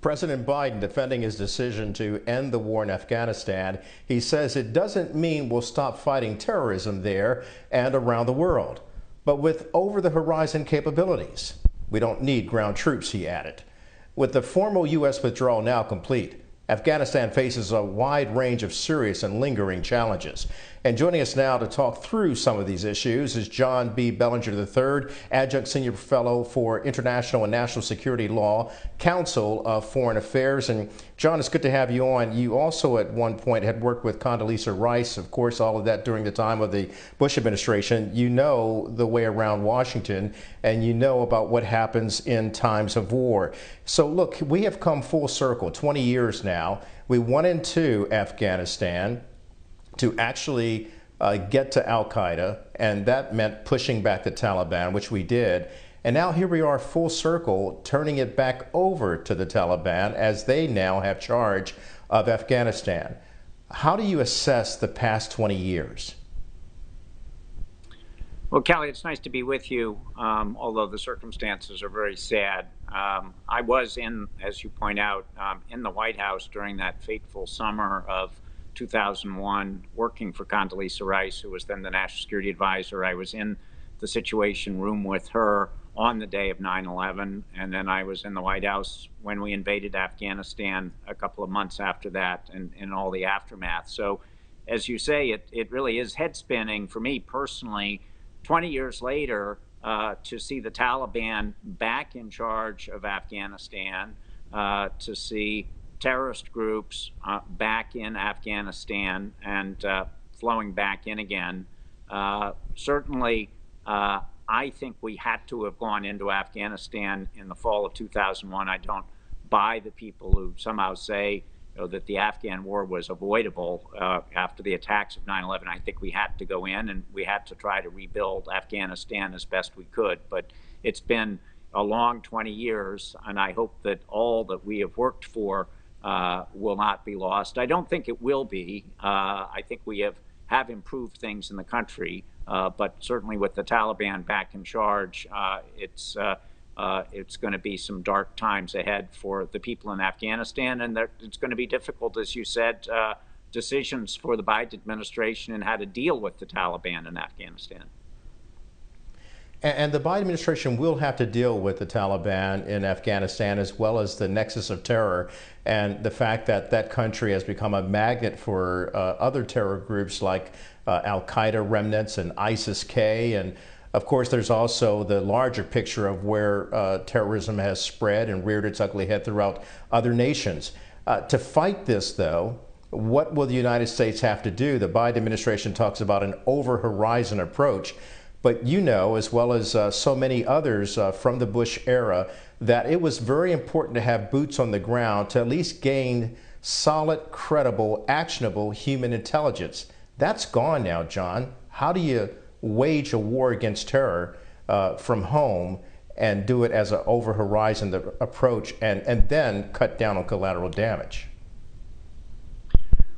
President Biden defending his decision to end the war in Afghanistan. He says it doesn't mean we'll stop fighting terrorism there and around the world, but with over-the-horizon capabilities. We don't need ground troops, he added. With the formal U.S. withdrawal now complete, Afghanistan faces a wide range of serious and lingering challenges. And joining us now to talk through some of these issues is John B. Bellinger III, Adjunct Senior Fellow for International and National Security Law, Council of Foreign Affairs. And John, it's good to have you on. You also at one point had worked with Condoleezza Rice, of course, all of that during the time of the Bush administration. You know the way around Washington, and you know about what happens in times of war. So look, we have come full circle, 20 years now. We went into Afghanistan to actually get to al-Qaeda, and that meant pushing back the Taliban, which we did. And now here we are full circle, turning it back over to the Taliban as they now have charge of Afghanistan. How do you assess the past 20 years? Well, Kelly, it's nice to be with you, although the circumstances are very sad. I was as you point out, in the White House during that fateful summer of 2001, working for Condoleezza Rice, who was then the National Security Advisor. I was in the Situation Room with her on the day of 9/11, and then I was in the White House when we invaded Afghanistan a couple of months after that, and in all the aftermath. So, as you say, it really is head-spinning for me personally, 20 years later, to see the Taliban back in charge of Afghanistan, to see terrorist groups back in Afghanistan and flowing back in again. Certainly, I think we had to have gone into Afghanistan in the fall of 2001. I don't buy the people who somehow say that the Afghan war was avoidable after the attacks of 9/11. I think we had to go in and we had to try to rebuild Afghanistan as best we could. But it's been a long 20 years, and I hope that all that we have worked for will not be lost. I don't think it will be. I think we have improved things in the country, but certainly with the Taliban back in charge, it's going to be some dark times ahead for the people in Afghanistan, and it's going to be difficult, as you said, decisions for the Biden administration and how to deal with the Taliban in Afghanistan. And the Biden administration will have to deal with the Taliban in Afghanistan, as well as the nexus of terror and the fact that that country has become a magnet for other terror groups like al-Qaeda remnants and ISIS-K. And of course, there's also the larger picture of where terrorism has spread and reared its ugly head throughout other nations. To fight this, though, what will the United States have to do? The Biden administration talks about an over-horizon approach. But you know, as well as so many others from the Bush era, that it was very important to have boots on the ground to at least gain solid, credible, actionable human intelligence. That's gone now, John. How do you wage a war against terror from home and do it as an over-horizon approach and then cut down on collateral damage?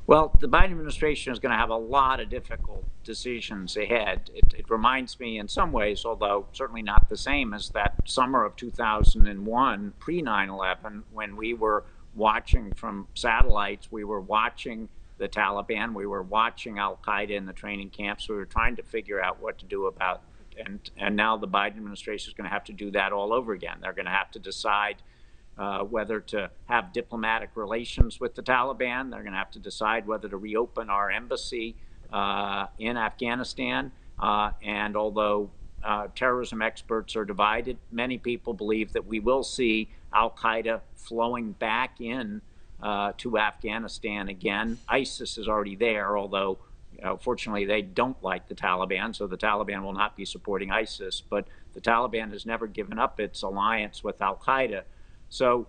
Well, the Biden administration is going to have a lot of difficult decisions ahead. It reminds me in some ways, although certainly not the same as that summer of 2001, pre-9/11, when we were watching from satellites, we were watching the Taliban, we were watching al-Qaeda in the training camps, we were trying to figure out what to do about it. And now the Biden administration is going to have to do that all over again. They're going to have to decide whether to have diplomatic relations with the Taliban. They're going to have to decide whether to reopen our embassy in Afghanistan. And although terrorism experts are divided, many people believe that we will see al-Qaeda flowing back in to Afghanistan again. ISIS is already there, although fortunately they don't like the Taliban, so the Taliban will not be supporting ISIS. But the Taliban has never given up its alliance with al-Qaeda. So,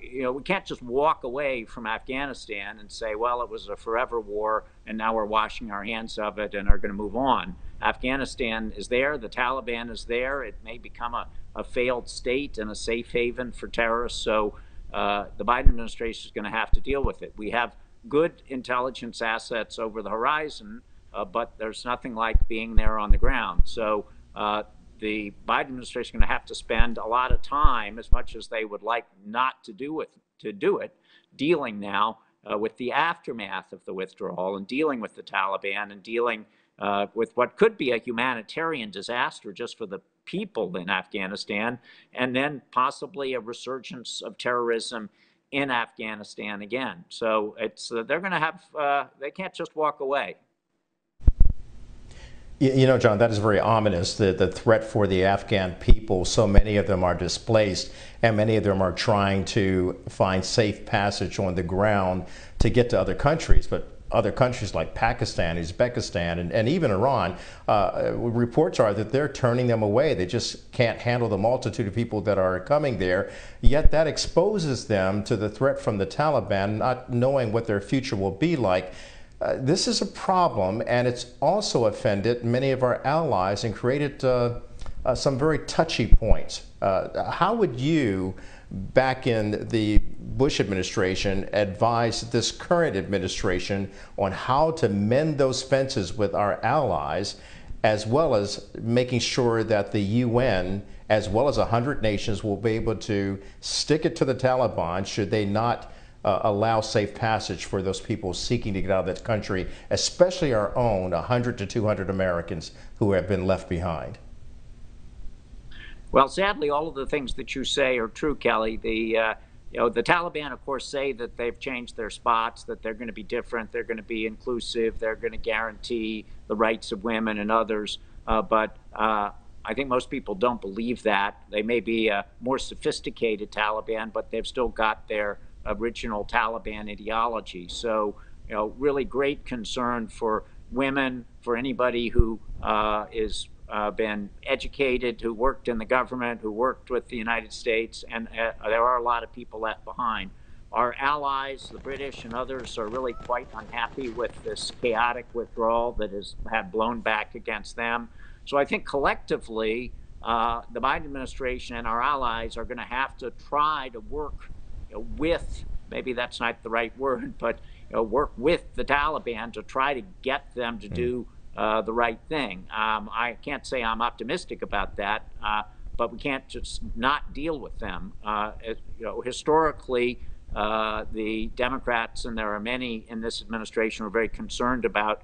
we can't just walk away from Afghanistan and say, well, it was a forever war and now we're washing our hands of it and are going to move on. Afghanistan is there. The Taliban is there. It may become a failed state and a safe haven for terrorists. So the Biden administration is going to have to deal with it. We have good intelligence assets over the horizon, but there's nothing like being there on the ground. So the Biden administration is going to have to spend a lot of time, as much as they would like not to do with to do it, dealing now with the aftermath of the withdrawal and dealing with the Taliban and dealing with what could be a humanitarian disaster just for the people in Afghanistan, and then possibly a resurgence of terrorism in Afghanistan again. So it's they're going to have they can't just walk away. You know, John, that is very ominous, the threat for the Afghan people. So many of them are displaced, and many of them are trying to find safe passage on the ground to get to other countries. But other countries like Pakistan, Uzbekistan, and even Iran, reports are that they're turning them away. They just can't handle the multitude of people that are coming there. Yet that exposes them to the threat from the Taliban, not knowing what their future will be like. This is a problem, and it's also offended many of our allies and created some very touchy points. How would you, back in the Bush administration, advise this current administration on how to mend those fences with our allies, as well as making sure that the UN, as well as 100 nations, will be able to stick it to the Taliban should they not allow safe passage for those people seeking to get out of that country, especially our own 100 to 200 Americans who have been left behind? Well, sadly, all of the things that you say are true, Kelly. The Taliban, of course, say that they've changed their spots, that they're going to be different, they're going to be inclusive, they're going to guarantee the rights of women and others. But I think most people don't believe that. They may be a more sophisticated Taliban, but they've still got their original Taliban ideology. So, really great concern for women, for anybody who is been educated, who worked in the government, who worked with the United States, and there are a lot of people left behind. Our allies, the British and others, are really quite unhappy with this chaotic withdrawal that has had blown back against them. So I think collectively, the Biden administration and our allies are going to have to try to work with, maybe that's not the right word, but work with the Taliban to try to get them to do the right thing. I can't say I'm optimistic about that, but we can't just not deal with them. Historically, the Democrats, and there are many in this administration, are very concerned about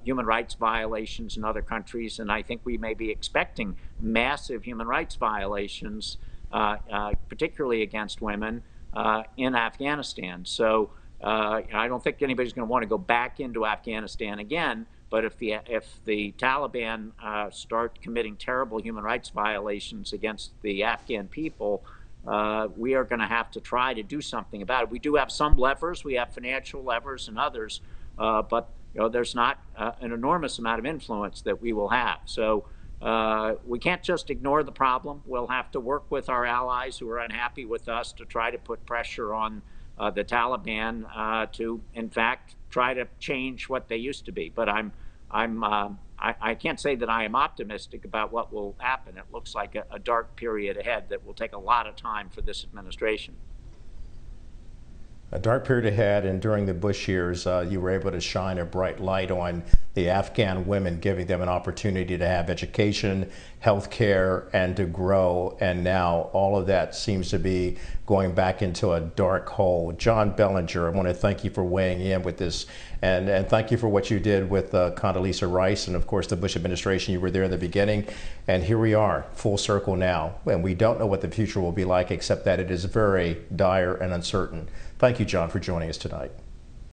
human rights violations in other countries, and I think we may be expecting massive human rights violations, particularly against women, in Afghanistan. So I don't think anybody's going to want to go back into Afghanistan again. But if the Taliban start committing terrible human rights violations against the Afghan people, we are going to have to try to do something about it. We do have some levers. We have financial levers and others, but there's not an enormous amount of influence that we will have. So we can't just ignore the problem. We'll have to work with our allies who are unhappy with us to try to put pressure on the Taliban to, in fact, try to change what they used to be. But I can't say that I am optimistic about what will happen. It looks like a dark period ahead that will take a lot of time for this administration. A dark period ahead, and during the Bush years, you were able to shine a bright light on the Afghan women, giving them an opportunity to have education, health care, and to grow. And now all of that seems to be going back into a dark hole. John Bellinger, I want to thank you for weighing in with this, and thank you for what you did with Condoleezza Rice and, of course, the Bush administration. You were there in the beginning, and here we are, full circle now. And we don't know what the future will be like, except that it is very dire and uncertain. Thank you, John, for joining us tonight.